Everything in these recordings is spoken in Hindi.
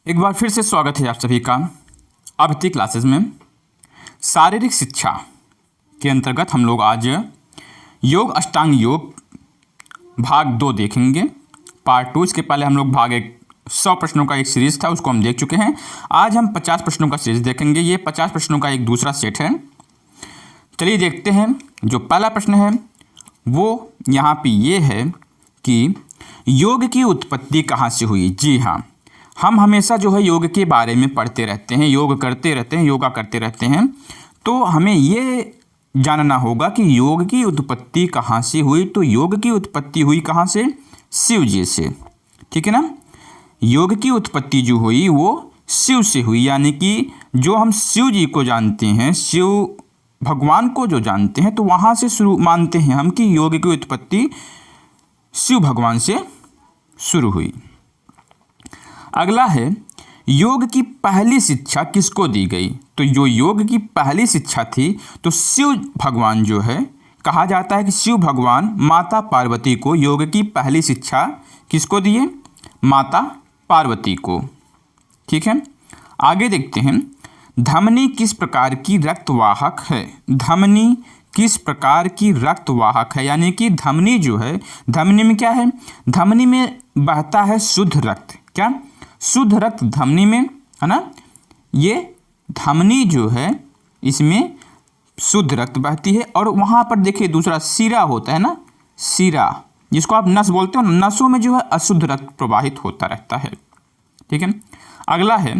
एक बार फिर से स्वागत है आप सभी का अभिति क्लासेस में। शारीरिक शिक्षा के अंतर्गत हम लोग आज योग अष्टांग योग भाग 2 देखेंगे, पार्ट 2। इसके पहले हम लोग भाग 100 प्रश्नों का एक सीरीज था, उसको हम देख चुके हैं। आज हम 50 प्रश्नों का सीरीज देखेंगे। ये 50 प्रश्नों का एक दूसरा सेट है। चलिए देखते हैं। जो पहला प्रश्न है वो यहाँ पे ये है कि योग की उत्पत्ति कहाँ से हुई। जी हाँ, हम हमेशा जो है योग के बारे में पढ़ते रहते हैं, योग करते रहते हैं, योगा करते रहते हैं। तो हमें ये जानना होगा कि योग की उत्पत्ति कहाँ से हुई। तो योग की उत्पत्ति हुई कहाँ से? शिव जी से, ठीक है ना। योग की उत्पत्ति जो हुई वो शिव से हुई, यानी कि जो हम शिव जी को जानते हैं, शिव भगवान को जो जानते हैं, तो वहाँ से शुरू मानते हैं हम कि योग की उत्पत्ति शिव भगवान से शुरू हुई। अगला है, योग की पहली शिक्षा किसको दी गई। तो जो योग की पहली शिक्षा थी तो शिव भगवान जो है, कहा जाता है कि शिव भगवान माता पार्वती को योग की पहली शिक्षा किसको दिए? माता पार्वती को, ठीक है। आगे देखते हैं, धमनी किस प्रकार की रक्तवाहक है। धमनी किस प्रकार की रक्तवाहक है, यानी कि धमनी जो है, धमनी में क्या है? धमनी में बहता है शुद्ध रक्त। क्या? शुद्ध रक्त धमनी में, है ना। ये धमनी जो है इसमें शुद्ध रक्त बहती है। और वहाँ पर देखिए दूसरा शिरा होता है ना, शिरा जिसको आप नस बोलते हो, नसों में जो है अशुद्ध रक्त प्रवाहित होता रहता है, ठीक है। अगला है,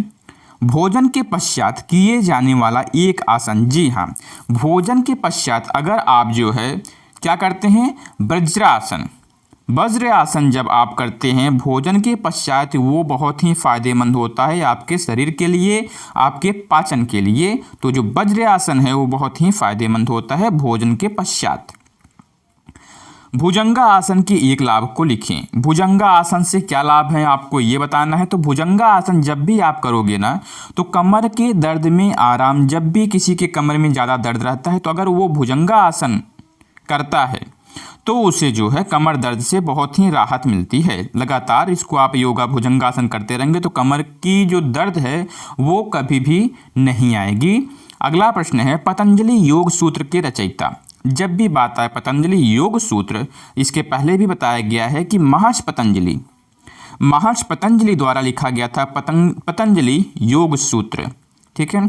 भोजन के पश्चात किए जाने वाला एक आसन। जी हाँ, भोजन के पश्चात अगर आप जो है क्या करते हैं? वज्रासन। वज्र आसन जब आप करते हैं भोजन के पश्चात, वो बहुत ही फायदेमंद होता है आपके शरीर के लिए, आपके पाचन के लिए। तो जो वज्र आसन है वो बहुत ही फायदेमंद होता है भोजन के पश्चात। भुजंगा आसन के एक लाभ को लिखें। भुजंगा आसन से क्या लाभ है आपको ये बताना है। तो भुजंगा आसन जब भी आप करोगे ना, तो कमर के दर्द में आराम। जब भी किसी के कमर में ज़्यादा दर्द रहता है तो अगर वो भुजंगा आसन करता है तो उसे जो है कमर दर्द से बहुत ही राहत मिलती है। लगातार इसको आप योगा भुजंगासन करते रहेंगे तो कमर की जो दर्द है वो कभी भी नहीं आएगी। अगला प्रश्न है, पतंजलि योग सूत्र के रचयिता। जब भी बात आए पतंजलि योग सूत्र, इसके पहले भी बताया गया है कि महर्षि पतंजलि द्वारा लिखा गया था पतंजलि योग सूत्र, ठीक है।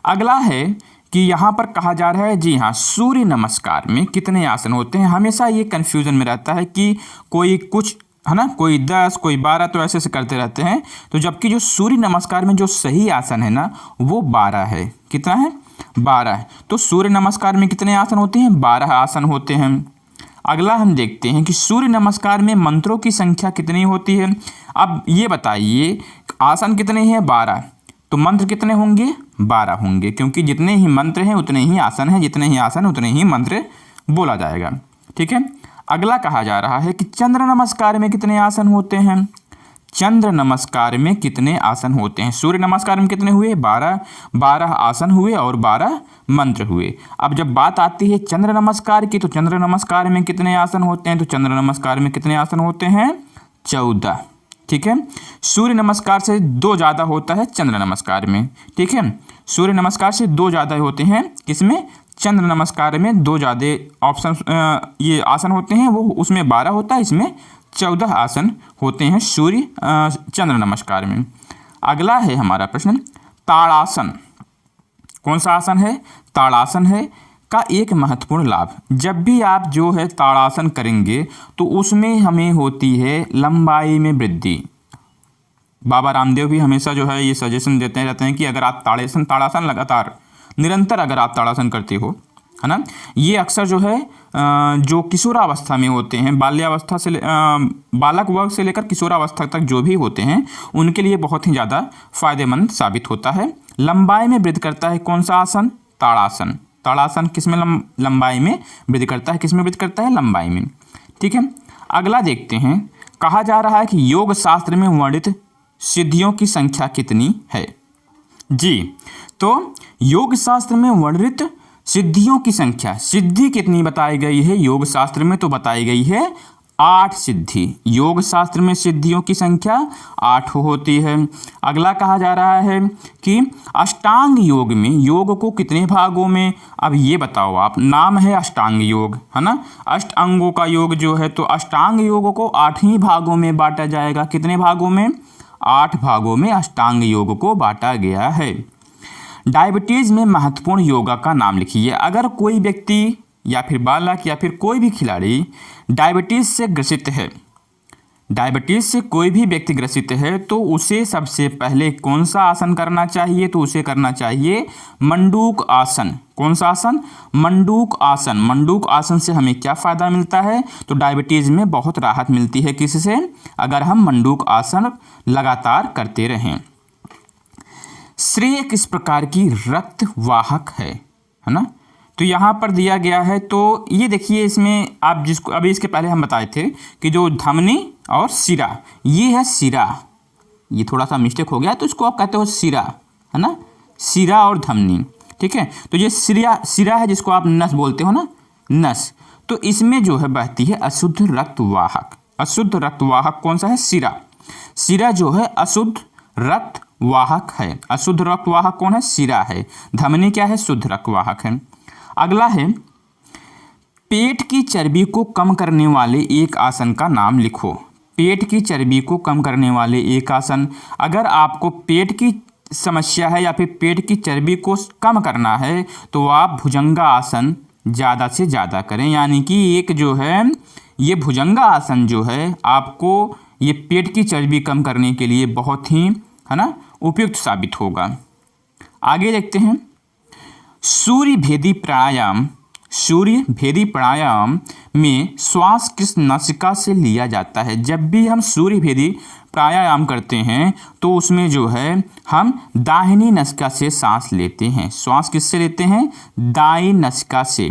अगला है कि यहाँ पर कहा जा रहा है, जी हाँ, सूर्य नमस्कार में कितने आसन होते हैं। हमेशा ये कन्फ्यूज़न में रहता है कि कोई कुछ, है ना, कोई 10 कोई 12, तो ऐसे से करते रहते हैं। तो जबकि जो सूर्य नमस्कार में जो सही आसन है ना वो 12 है। कितना है? 12 है। तो सूर्य नमस्कार में कितने आसन होते हैं? 12 आसन होते हैं। अगला हम देखते हैं कि सूर्य नमस्कार में मंत्रों की संख्या कितनी होती है। अब ये बताइए, आसन कितने हैं? 12, तो मंत्र कितने होंगे? 12 होंगे, क्योंकि जितने ही मंत्र हैं उतने ही आसन हैं, जितने ही आसन उतने ही मंत्र बोला जाएगा, ठीक है। अगला कहा जा रहा है कि चंद्र नमस्कार में कितने आसन होते हैं। चंद्र नमस्कार में कितने आसन होते हैं? सूर्य नमस्कार में कितने हुए? 12 आसन हुए और 12 मंत्र हुए। अब जब बात आती है चंद्र नमस्कार की, तो चंद्र नमस्कार में कितने आसन होते हैं? तो चंद्र नमस्कार में कितने आसन होते हैं? 14, ठीक है। सूर्य नमस्कार से 2 ज़्यादा होता है चंद्र नमस्कार में, ठीक है। सूर्य नमस्कार से 2 ज़्यादा होते हैं किसमें? चंद्र नमस्कार में 2 ज़्यादा ऑप्शन ये आसन होते हैं, वो उसमें 12 होता है, इसमें 14 आसन होते हैं सूर्य चंद्र नमस्कार में। अगला है हमारा प्रश्न, ताड़ासन। कौन सा आसन है? ताड़ासन है का एक महत्वपूर्ण लाभ। जब भी आप जो है ताड़ासन करेंगे तो उसमें हमें होती है लंबाई में वृद्धि। बाबा रामदेव भी हमेशा जो है ये सजेशन देते रहते हैं कि अगर आप ताड़ासन लगातार निरंतर अगर आप ताड़ासन करते हो, है ना, ये अक्सर जो है जो किशोरावस्था में होते हैं, बाल्यावस्था से बालक वर्ग से लेकर किशोरावस्था तक जो भी होते हैं उनके लिए बहुत ही ज़्यादा फायदेमंद साबित होता है। लंबाई में वृद्धि करता है कौन सा आसन? ताड़ासन। ताड़ासन किसमें लंबाई में वृद्धि करता है? किसमें वृद्धि करता है? लंबाई में, ठीक है। अगला देखते हैं, कहा जा रहा है कि योग शास्त्र में वर्णित सिद्धियों की संख्या कितनी है। जी, तो योग शास्त्र में वर्णित सिद्धियों की संख्या, सिद्धि कितनी बताई गई है योग शास्त्र में? तो बताई गई है 8 सिद्धि। योग शास्त्र में सिद्धियों की संख्या 8 होती है। अगला कहा जा रहा है कि अष्टांग योग में योग को कितने भागों में, अब ये बताओ आप। नाम है अष्टांग योग, है ना, अष्ट अंगों का योग जो है, तो अष्टांग योग को 8 ही भागों में बांटा जाएगा। कितने भागों में? 8 भागों में अष्टांग योग को बांटा गया है। डायबिटीज में महत्वपूर्ण योगा का नाम लिखिए। अगर कोई व्यक्ति या फिर बालक या फिर कोई भी खिलाड़ी डायबिटीज से ग्रसित है, डायबिटीज से कोई भी व्यक्ति ग्रसित है, तो उसे सबसे पहले कौन सा आसन करना चाहिए? तो उसे करना चाहिए मंडूक आसन। कौन सा आसन? मंडूक आसन। मंडूक आसन से हमें क्या फ़ायदा मिलता है? तो डायबिटीज़ में बहुत राहत मिलती है। किससे? अगर हम मंडूक आसन लगातार करते रहें। श्रेय किस प्रकार की रक्त वाहक है ना? तो यहाँ पर दिया गया है, तो ये देखिए, इसमें आप जिसको अभी इसके पहले हम बताए थे कि जो धमनी और सिरा, ये है सिरा, ये थोड़ा सा मिस्टेक हो गया, तो इसको आप कहते हो सिरा, है ना, सिरा और धमनी, ठीक है। तो ये सिरा है जिसको आप नस बोलते हो ना, नस। तो इसमें जो है बहती है अशुद्ध रक्त वाहक। अशुद्ध रक्त वाहक कौन सा है? सिरा। सिरा जो है अशुद्ध रक्त वाहक है। अशुद्ध रक्त वाहक कौन है? सिरा है। धमनी क्या है? शुद्ध रक्त वाहक है। अगला है पेट की चर्बी को कम करने वाले एक आसन का नाम लिखो। पेट की चर्बी को कम करने वाले एक आसन, अगर आपको पेट की समस्या है या फिर पेट की चर्बी को कम करना है तो आप भुजंगा आसन ज़्यादा से ज़्यादा करें। यानी कि एक जो है ये भुजंगा आसन जो है आपको ये पेट की चर्बी कम करने के लिए बहुत ही, है ना, उपयुक्त साबित होगा। आगे देखते हैं सूर्य भेदी प्राणायाम। सूर्य भेदी प्राणायाम में श्वास किस नासिका से लिया जाता है? जब भी हम सूर्य भेदी प्राणायाम करते हैं तो उसमें जो है हम दाहिनी नासिका से सांस लेते हैं। श्वास किससे लेते हैं? दाई नासिका से।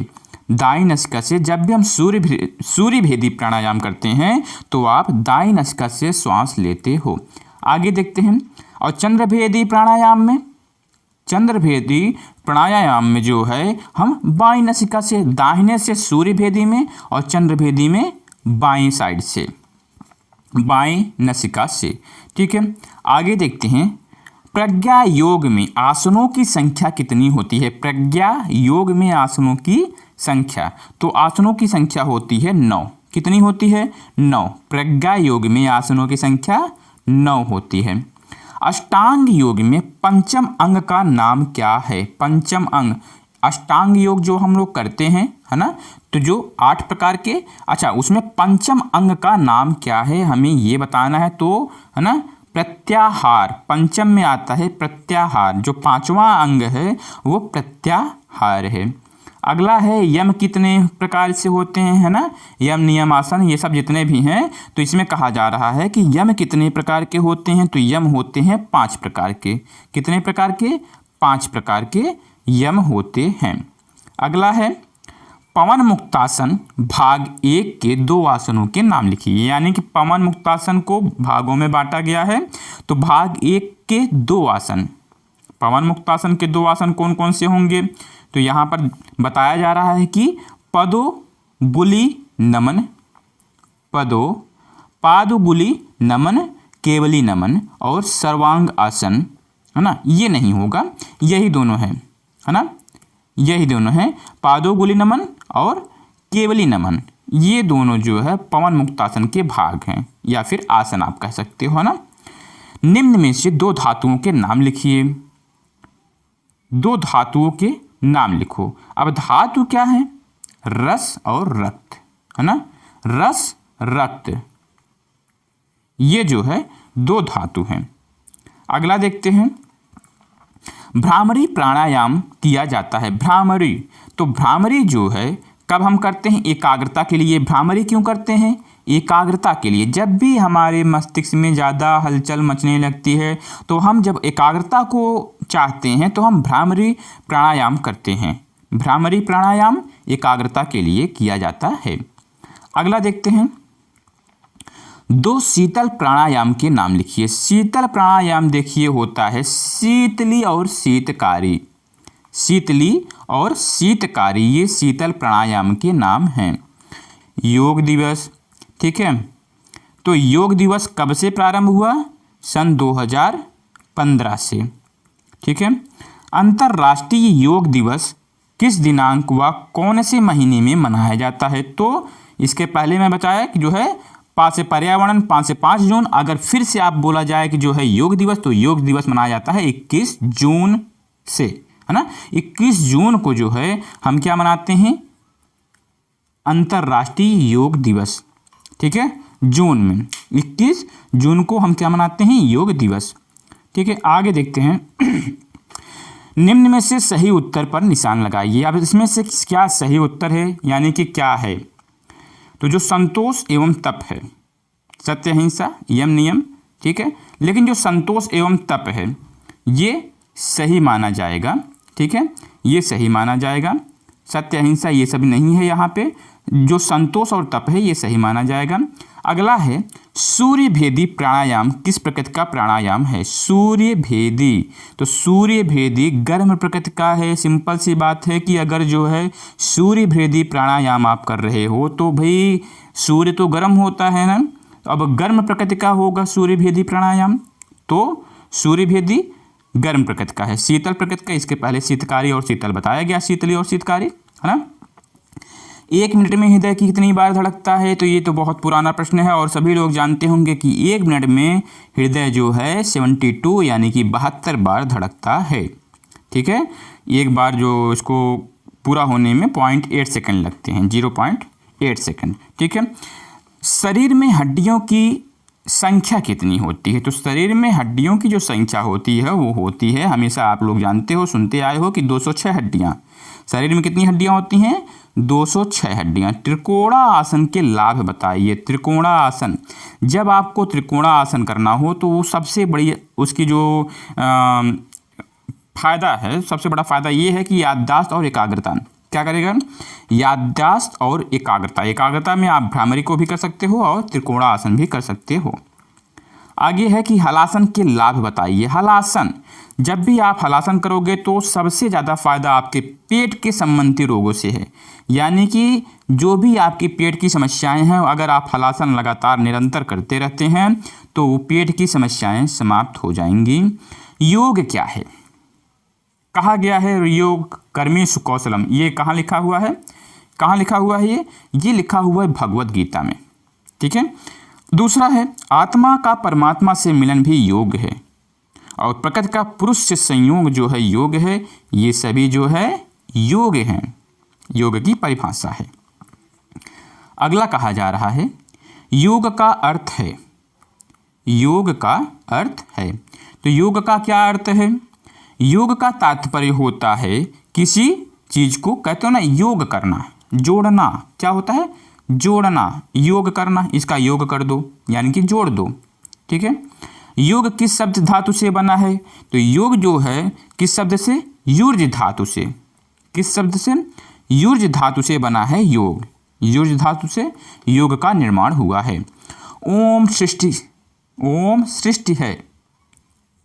दाई नासिका से जब भी हम सूर्य भेदी प्राणायाम करते हैं तो आप दाई नासिका से श्वास लेते हो। आगे देखते हैं और चंद्रभेदी प्राणायाम में, चंद्रभेदी प्राणायाम में जो है हम बाईं नासिका से, दाहिने से सूर्य भेदी में और चंद्रभेदी में बाईं साइड से, बाईं नासिका से, ठीक है। आगे देखते हैं प्रज्ञा योग में आसनों की संख्या कितनी होती है? प्रज्ञा योग में आसनों की संख्या, तो आसनों की संख्या होती है 9। कितनी होती है? 9। प्रज्ञा योग में आसनों की संख्या 9 होती है। अष्टांग योग में पंचम अंग का नाम क्या है? पंचम अंग, अष्टांग योग जो हम लोग करते हैं, है ना, तो जो 8 प्रकार के, अच्छा, उसमें पंचम अंग का नाम क्या है हमें ये बताना है। तो है ना, प्रत्याहार, पंचम में आता है प्रत्याहार। जो 5वां अंग है वो प्रत्याहार है। अगला है यम कितने प्रकार से होते हैं, है ना, यम, नियम, आसन, ये सब जितने भी हैं, तो इसमें कहा जा रहा है कि यम कितने प्रकार के होते हैं? तो यम होते हैं 5 प्रकार के। कितने प्रकार के? 5 प्रकार के यम होते हैं। अगला है पवन मुक्तासन भाग 1 के 2 आसनों के नाम लिखिए। यानी कि पवन मुक्तासन को भागों में बांटा गया है, तो भाग 1 के 2 आसन, पवन मुक्तासन के 2 आसन कौन कौन से होंगे? तो यहाँ पर बताया जा रहा है कि पदोगुली नमन, पादुगुली नमन, केवली नमन और सर्वांग आसन, है ना, ये नहीं होगा, यही दोनों हैं, है ना, यही दोनों हैं, पादोगुली नमन और केवली नमन, ये दोनों जो है पवन मुक्तासन के भाग हैं या फिर आसन आप कह सकते हो, है ना। निम्न में से 2 धातुओं के नाम लिखिए। 2 धातुओं के नाम लिखो। अब धातु क्या है? रस और रक्त, है ना, रस, रक्त, ये जो है 2 धातु हैं। अगला देखते हैं भ्रामरी प्राणायाम किया जाता है। भ्रामरी, तो भ्रामरी जो है कब हम करते हैं? एकाग्रता के लिए। भ्रामरी क्यों करते हैं? एकाग्रता के लिए। जब भी हमारे मस्तिष्क में ज़्यादा हलचल मचने लगती है तो हम जब एकाग्रता को चाहते हैं तो हम भ्रामरी प्राणायाम करते हैं। भ्रामरी प्राणायाम एकाग्रता के लिए किया जाता है। अगला देखते हैं 2 शीतल प्राणायाम के नाम लिखिए। शीतल प्राणायाम देखिए होता है शीतली और शीतकारी। शीतली और शीतकारी, ये शीतल प्राणायाम के नाम हैं। योग दिवस, ठीक है। तो योग दिवस कब से प्रारंभ हुआ? सन 2015 से, ठीक है। अंतर्राष्ट्रीय योग दिवस किस दिनांक व कौन से महीने में मनाया जाता है? तो इसके पहले मैं बताया कि जो है 5 से पर्यावरण, 5 से 5 जून। अगर फिर से आप बोला जाए कि जो है योग दिवस, तो योग दिवस मनाया जाता है 21 जून से, है ना। 21 जून को जो है हम क्या मनाते हैं? अंतर्राष्ट्रीय योग दिवस, ठीक है। जून में 21 जून को हम क्या मनाते हैं? योग दिवस, ठीक है। आगे देखते हैं। निम्न में से सही उत्तर पर निशान लगाइए। अब इसमें से क्या सही उत्तर है, यानी कि क्या है? तो जो संतोष एवं तप है, सत्य अहिंसा यम नियम, ठीक है। लेकिन जो संतोष एवं तप है ये सही माना जाएगा, ठीक है, ये सही माना जाएगा। सत्य अहिंसा ये सब नहीं है यहाँ पे। जो संतोष और तप है ये सही माना जाएगा। अगला है सूर्य भेदी प्राणायाम किस प्रकृति का प्राणायाम है? सूर्य भेदी, तो सूर्य भेदी गर्म प्रकृति का है। सिंपल सी बात है कि अगर जो है सूर्य भेदी प्राणायाम आप कर रहे हो तो भाई सूर्य तो गर्म होता है ना, अब गर्म प्रकृति का होगा सूर्य भेदी प्राणायाम, तो सूर्य भेदी गर्म प्रकृति का है। शीतल प्रकृति का, इसके पहले शीतकारी और शीतल बताया गया, शीतली और शीतकारी, है ना। 1 मिनट में हृदय की कितनी बार धड़कता है? तो ये तो बहुत पुराना प्रश्न है और सभी लोग जानते होंगे कि 1 मिनट में हृदय जो है 72 यानी कि 72 बार धड़कता है, ठीक है। एक बार जो इसको पूरा होने में 0.8 सेकंड लगते हैं, 0.8 सेकंड, ठीक है। शरीर में हड्डियों की संख्या कितनी होती है? तो शरीर में हड्डियों की जो संख्या होती है वो होती है, हमेशा आप लोग जानते हो, सुनते आए हो कि 206 हड्डियाँ। शरीर में कितनी हड्डियाँ होती हैं? 206 हड्डियाँ। त्रिकोणा आसन के लाभ बताइए। त्रिकोणा आसन, जब आपको त्रिकोणा आसन करना हो तो वो सबसे बड़ी उसकी जो फायदा है, सबसे बड़ा फायदा ये है कि याददाश्त और एकाग्रता। क्या करेगा? याददाश्त और एकाग्रता। एकाग्रता में आप भ्रामरी को भी कर सकते हो और त्रिकोणा आसन भी कर सकते हो। आगे है कि हलासन के लाभ बताइए। हलासन, जब भी आप हलासन करोगे तो सबसे ज़्यादा फायदा आपके पेट के संबंधी रोगों से है, यानी कि जो भी आपकी पेट की समस्याएं हैं, अगर आप हलासन लगातार निरंतर करते रहते हैं तो वो पेट की समस्याएं समाप्त हो जाएंगी। योग क्या है? कहा गया है योग कर्मेषु कौशलम। ये कहाँ लिखा हुआ है? कहाँ लिखा हुआ है? ये लिखा हुआ है भगवत गीता में, ठीक है। दूसरा है आत्मा का परमात्मा से मिलन भी योग है, और प्रकृति का पुरुष से संयोग जो है योग है। ये सभी जो है योग हैं, योग की परिभाषा है। अगला कहा जा रहा है योग का अर्थ है। योग का अर्थ है, तो योग का क्या अर्थ है? योग का तात्पर्य होता है किसी चीज को, कहते हो ना योग करना, जोड़ना। क्या होता है? जोड़ना, योग करना। इसका योग कर दो यानी कि जोड़ दो, ठीक है। योग किस शब्द धातु से बना है? तो योग जो है किस शब्द से? युर्ज धातु से। किस शब्द से? युर्ज धातु से बना है योग। युर्ज धातु से योग का निर्माण हुआ है। ओम सृष्टि, ओम सृष्टि है।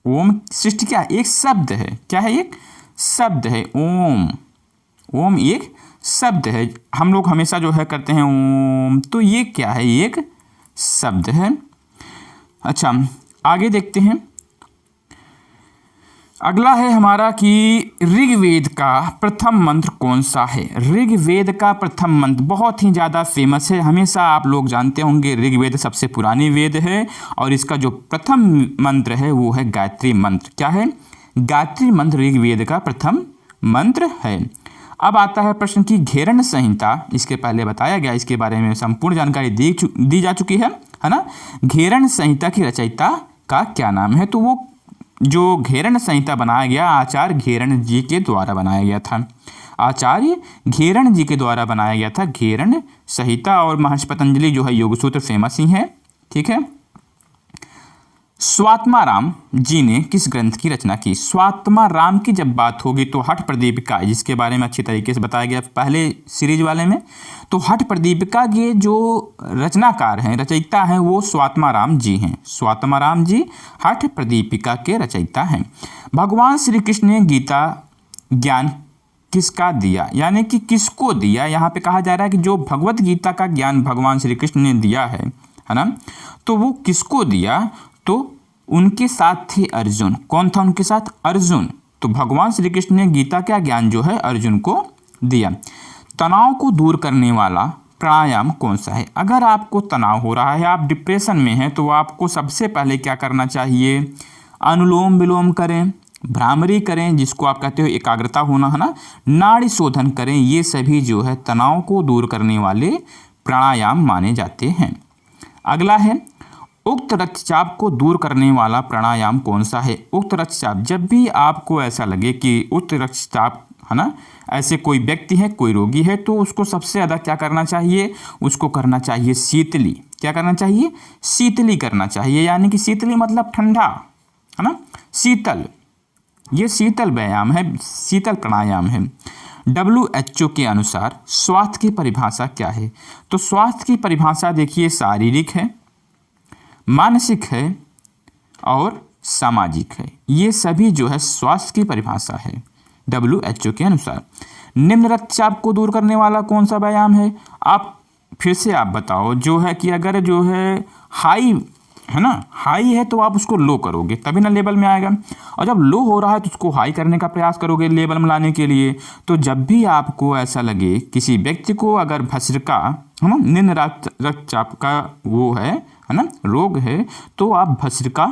ओम सृष्टि क्या? एक शब्द है। क्या है? एक शब्द है। ओम, ओम एक शब्द है। हम लोग हमेशा जो है करते हैं ओम, तो ये क्या है? एक शब्द है। अच्छा, आगे देखते हैं। अगला है हमारा कि ऋग्वेद का प्रथम मंत्र कौन सा है? ऋग्वेद का प्रथम मंत्र बहुत ही ज़्यादा फेमस है, हमेशा आप लोग जानते होंगे। ऋग्वेद सबसे पुरानी वेद है और इसका जो प्रथम मंत्र है वो है गायत्री मंत्र। क्या है? गायत्री मंत्र ऋग्वेद का प्रथम मंत्र है। अब आता है प्रश्न की घेरण संहिता। इसके पहले बताया गया, इसके बारे में संपूर्ण जानकारी दी जा चुकी है ना। घेरण संहिता की रचयिता का क्या नाम है? तो वो जो घेरण संहिता बनाया गया आचार्य घेरण जी के द्वारा बनाया गया था। आचार्य घेरण जी के द्वारा बनाया गया था घेरण संहिता। और महर्षि पतंजलि जो है योग सूत्र फेमस ही है, ठीक है। स्वात्माराम जी ने किस ग्रंथ की रचना की? स्वात्माराम की जब बात होगी तो हठ प्रदीपिका, जिसके बारे में अच्छी तरीके से बताया गया पहले सीरीज वाले में, तो हठ प्रदीपिका के जो रचनाकार हैं, रचयिता हैं, वो स्वात्माराम जी हैं। स्वात्माराम जी हठ प्रदीपिका के रचयिता हैं। भगवान श्री कृष्ण ने गीता ज्ञान किसका दिया, यानी कि किसको दिया। यहाँ पे कहा जा रहा है कि जो भगवत गीता का ज्ञान भगवान श्री कृष्ण ने दिया है ना, तो वो किसको दिया, तो उनके साथ थे अर्जुन। कौन था उनके साथ? अर्जुन। तो भगवान श्री कृष्ण ने गीता का ज्ञान जो है अर्जुन को दिया। तनाव को दूर करने वाला प्राणायाम कौन सा है? अगर आपको तनाव हो रहा है, आप डिप्रेशन में हैं, तो आपको सबसे पहले क्या करना चाहिए? अनुलोम विलोम करें, भ्रामरी करें, जिसको आप कहते हो एकाग्रता होना, है ना, नाड़ी शोधन करें। ये सभी जो है तनाव को दूर करने वाले प्राणायाम माने जाते हैं। अगला है उक्त रक्तचाप को दूर करने वाला प्राणायाम कौन सा है? उक्त रक्तचाप, जब भी आपको ऐसा लगे कि उक्त रक्तचाप, है ना, ऐसे कोई व्यक्ति है, कोई रोगी है, तो उसको सबसे ज़्यादा क्या करना चाहिए? उसको करना चाहिए शीतली। क्या करना चाहिए? शीतली करना चाहिए, यानी कि शीतली मतलब ठंडा, है ना, शीतल। ये शीतल व्यायाम है, शीतल प्राणायाम है। WHO के अनुसार स्वास्थ्य की परिभाषा क्या है? तो स्वास्थ्य की परिभाषा देखिए, शारीरिक है, मानसिक है और सामाजिक है। ये सभी जो है स्वास्थ्य की परिभाषा है WHO के अनुसार। निम्न रक्तचाप को दूर करने वाला कौन सा व्यायाम है? आप फिर से आप बताओ, जो है कि अगर जो है हाई है ना, हाई है तो आप उसको लो करोगे तभी ना लेवल में आएगा, और जब लो हो रहा है तो उसको हाई करने का प्रयास करोगे लेवल में लाने के लिए। तो जब भी आपको ऐसा लगे, किसी व्यक्ति को अगर भस्त्रिका, है ना, निम्न रक्तचाप का वो है ना, रोग है, तो आप भस्त्रिका,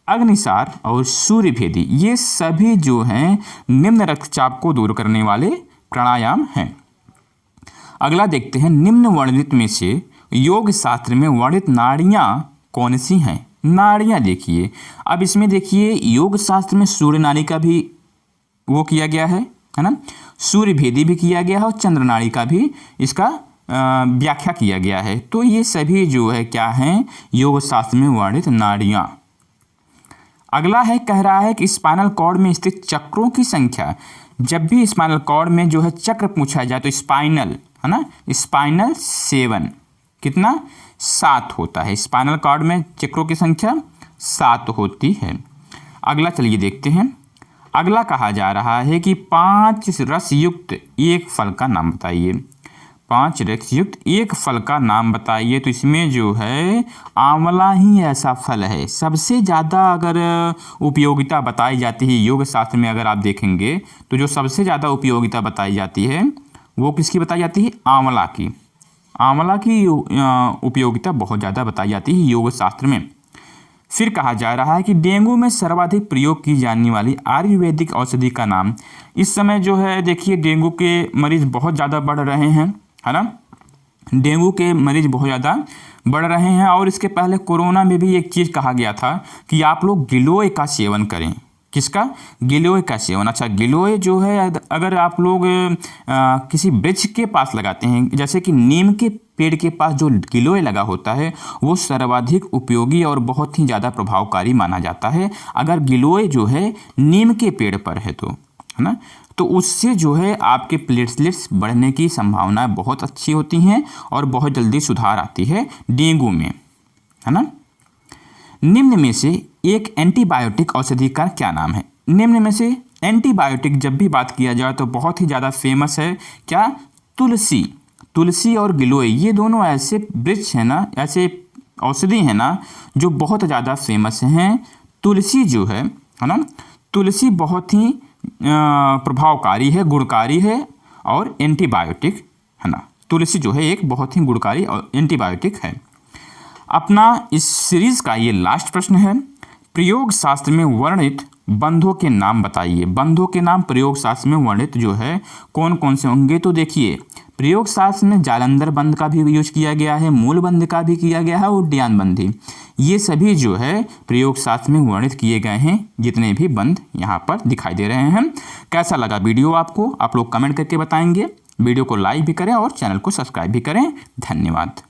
अग्निसार और सूर्यभेदी, ये सभी जो हैं निम्न रक्तचाप को दूर करने वाले प्राणायाम हैं। अगला देखते हैं, निम्न वर्णित में से योग शास्त्र में वर्णित नाड़ियाँ कौन सी हैं? नाड़ियाँ देखिए, अब इसमें देखिए योग शास्त्र में सूर्य नाड़ी का भी वो किया गया है ना, सूर्यभेदी भी किया गया है और चंद्र नाड़ी का भी इसका व्याख्या किया गया है। तो ये सभी जो है क्या हैं? योग शास्त्र में वर्णित नाड़ियाँ। अगला है, कह रहा है कि स्पाइनल कॉर्ड में स्थित चक्रों की संख्या। जब भी स्पाइनल कॉर्ड में जो है चक्र पूछा जाए तो स्पाइनल, है ना, स्पाइनल 7, कितना? 7 होता है। स्पाइनल कॉर्ड में चक्रों की संख्या 7 होती है। अगला चलिए देखते हैं। अगला कहा जा रहा है कि 5 रस युक्त एक फल का नाम बताइए। 5 रस युक्त एक फल का नाम बताइए। तो इसमें जो है आंवला ही ऐसा फल है, सबसे ज़्यादा अगर उपयोगिता बताई जाती है योग शास्त्र में, अगर आप देखेंगे तो जो सबसे ज़्यादा उपयोगिता बताई जाती है वो किसकी बताई जाती है? आंवला की। आंवला की उपयोगिता बहुत ज़्यादा बताई जाती है योग शास्त्र में। फिर कहा जा रहा है कि डेंगू में सर्वाधिक प्रयोग की जाने वाली आयुर्वेदिक औषधि का नाम। इस समय जो है देखिए डेंगू के मरीज़ बहुत ज़्यादा बढ़ रहे हैं, है ना, डेंगू के मरीज़ बहुत ज़्यादा बढ़ रहे हैं। और इसके पहले कोरोना में भी एक चीज़ कहा गया था कि आप लोग गिलोय का सेवन करें। किसका? गिलोय का सेवन। अच्छा, गिलोय जो है अगर आप लोग किसी वृक्ष के पास लगाते हैं, जैसे कि नीम के पेड़ के पास जो गिलोय लगा होता है, वो सर्वाधिक उपयोगी और बहुत ही ज़्यादा प्रभावकारी माना जाता है। अगर गिलोय जो है नीम के पेड़ पर है तो, है ना, तो उससे जो है आपके प्लेटलेट्स बढ़ने की संभावनाएं बहुत अच्छी होती हैं और बहुत जल्दी सुधार आती है डेंगू में, है ना। निम्न में से एक एंटीबायोटिक औषधि का क्या नाम है? निम्न में से एंटीबायोटिक जब भी बात किया जाए तो बहुत ही ज़्यादा फेमस है क्या? तुलसी। तुलसी और गिलोय ये दोनों ऐसे वृक्ष हैं ना, ऐसे औषधि हैं ना जो बहुत ज़्यादा फेमस हैं। तुलसी जो है ना, तुलसी बहुत ही प्रभावकारी है, गुणकारी है और एंटीबायोटिक है ना। तुलसी जो है एक बहुत ही गुणकारी और एंटीबायोटिक है। अपना इस सीरीज़ का ये लास्ट प्रश्न है, प्रयोग शास्त्र में वर्णित बंधों के नाम बताइए। बंधों के नाम प्रयोग शास्त्र में वर्णित जो है कौन कौन से होंगे? तो देखिए प्रयोग शास्त्र में जालंधर बंध का भी यूज किया गया है, मूल बंध का भी किया गया है और उड्डयन बंधी, ये सभी जो है प्रयोग शास्त्र में वर्णित किए गए हैं, जितने भी बंध यहाँ पर दिखाई दे रहे हैं। कैसा लगा वीडियो आपको? आप लोग कमेंट करके बताएंगे। वीडियो को लाइक भी करें और चैनल को सब्सक्राइब भी करें। धन्यवाद।